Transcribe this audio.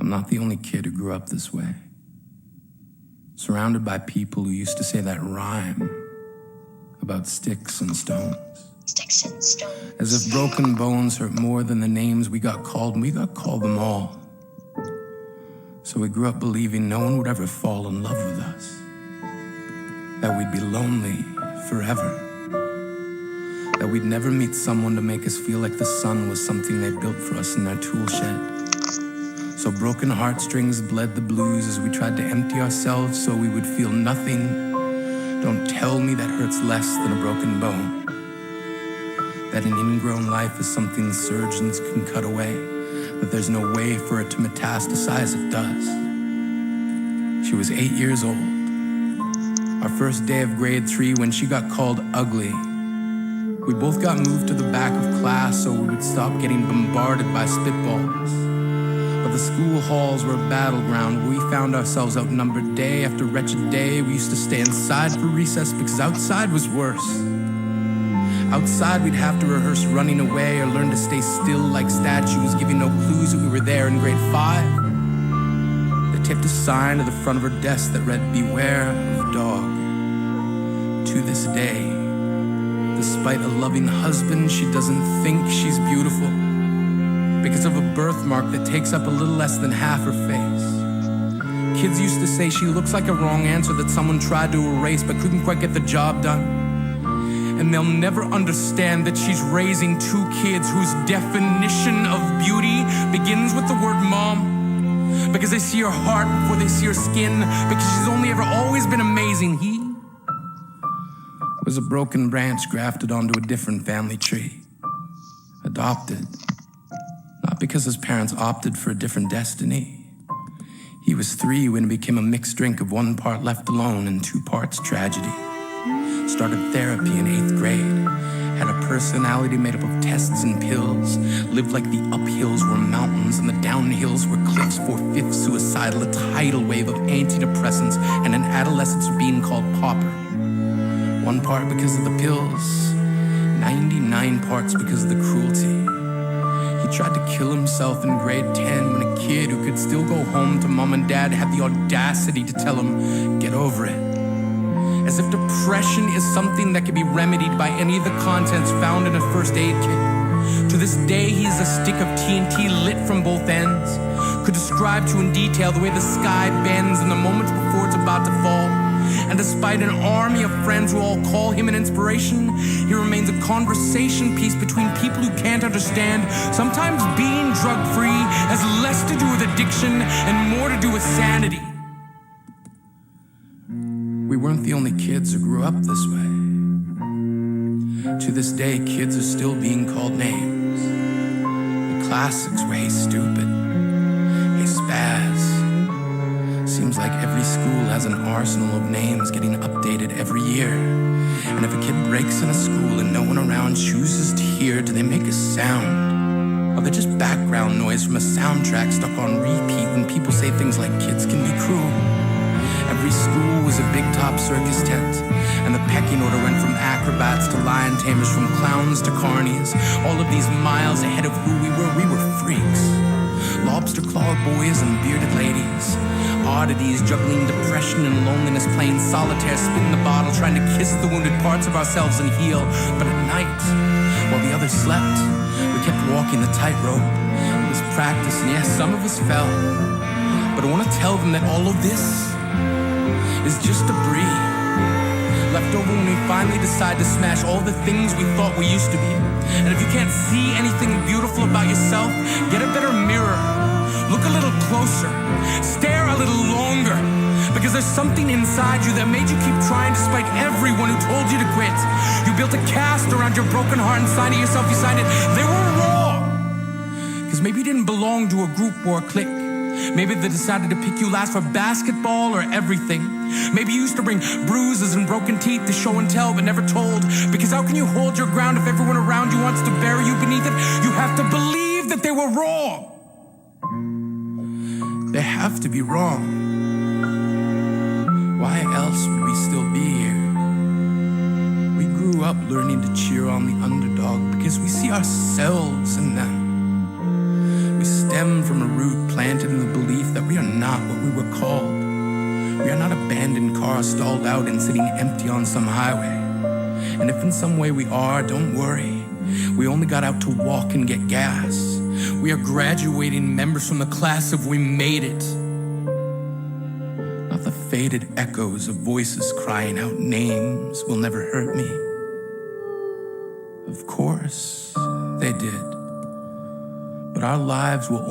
I'm not the only kid who grew up this way. Surrounded by people who used to say that rhyme about sticks and stones. Sticks and stones. As if broken bones hurt more than the names we got called, and we got called them all. So we grew up believing no one would ever fall in love with us. That we'd be lonely forever. That we'd never meet someone to make us feel like the sun was something they built for us in their tool shed. So broken heartstrings bled the blues as we tried to empty ourselves so we would feel nothing. Don't tell me that hurts less than a broken bone. That an ingrown life is something surgeons can cut away. That there's no way for it to metastasize, it does. She was 8 years old. Our first day of grade 3 when she got called ugly. We both got moved to the back of class so we would stop getting bombarded by spitballs. But the school halls were a battleground where we found ourselves outnumbered day after wretched day. We used to stay inside for recess because outside was worse. Outside we'd have to rehearse running away or learn to stay still like statues, giving no clues that we were there in grade 5. They taped a sign to the front of her desk that read, "Beware of dog." To this day, despite a loving husband, she doesn't think she's beautiful because of a birthmark that takes up a little less than half her face. Kids used to say she looks like a wrong answer that someone tried to erase but couldn't quite get the job done. And they'll never understand that she's raising 2 kids whose definition of beauty begins with the word mom. Because they see her heart before they see her skin. Because she's only ever always been amazing. He was a broken branch grafted onto a different family tree. Adopted. Not because his parents opted for a different destiny. He was 3 when it became a mixed drink of 1 part left alone and 2 parts tragedy. Started therapy in 8th grade. Had a personality made up of tests and pills. Lived like the uphills were mountains and the downhills were cliffs. 4/5 suicidal, a tidal wave of antidepressants, and an adolescence being called pauper. 1 part because of the pills, 99 parts because of the cruelty. He tried to kill himself in grade 10 when a kid who could still go home to mom and dad had the audacity to tell him, "Get over it." As if depression is something that can be remedied by any of the contents found in a first aid kit. To this day, he's a stick of TNT lit from both ends. Could describe to you in detail the way the sky bends in the moments before it's about to fall. And despite an army of friends who all call him an inspiration, he remains a conversation piece between people who can't understand. Sometimes being drug-free has less to do with addiction and more to do with sanity. We weren't the only kids who grew up this way. To this day, kids are still being called names. The classics were, "Hey stupid," "Hey spaz." Seems like every school has an arsenal of names getting updated every year. And if a kid breaks in a school and no one around chooses to hear, do they make a sound? Or they're just background noise from a soundtrack stuck on repeat when people say things like kids can be cruel? Every school was a big top circus tent, and the pecking order went from acrobats to lion tamers, from clowns to carnies. All of these miles ahead of who we were freaks. Lobster claw boys and bearded ladies. Oddities juggling depression and loneliness, playing solitaire, spin the bottle, trying to kiss the wounded parts of ourselves and heal. But at night, while the others slept, we kept walking the tightrope. It was practice, and yes, some of us fell. But I want to tell them that all of this is just debris left over when we finally decide to smash all the things we thought we used to be. And if you can't see anything beautiful about yourself, get a better mirror. Look a little closer. Stare a little longer. Because there's something inside you that made you keep trying despite everyone who told you to quit. You built a cast around your broken heart and signed it yourself. You signed it. They were raw. Because maybe you didn't belong to a group or a clique. Maybe they decided to pick you last for basketball or everything. Maybe you used to bring bruises and broken teeth to show and tell but never told. Because how can you hold your ground if everyone around you wants to bury you beneath it? You have to believe that they were wrong. They have to be wrong. Why else would we still be here? We grew up learning to cheer on the underdog because we see ourselves in them. We We stem from a root planted in the belief that we are not what we were called. We are not abandoned cars stalled out and sitting empty on some highway. And if in some way we are, don't worry. We only got out to walk and get gas. We are graduating members from the class of We Made It. Not the faded echoes of voices crying out names will never hurt me. Of course, they did. But our lives will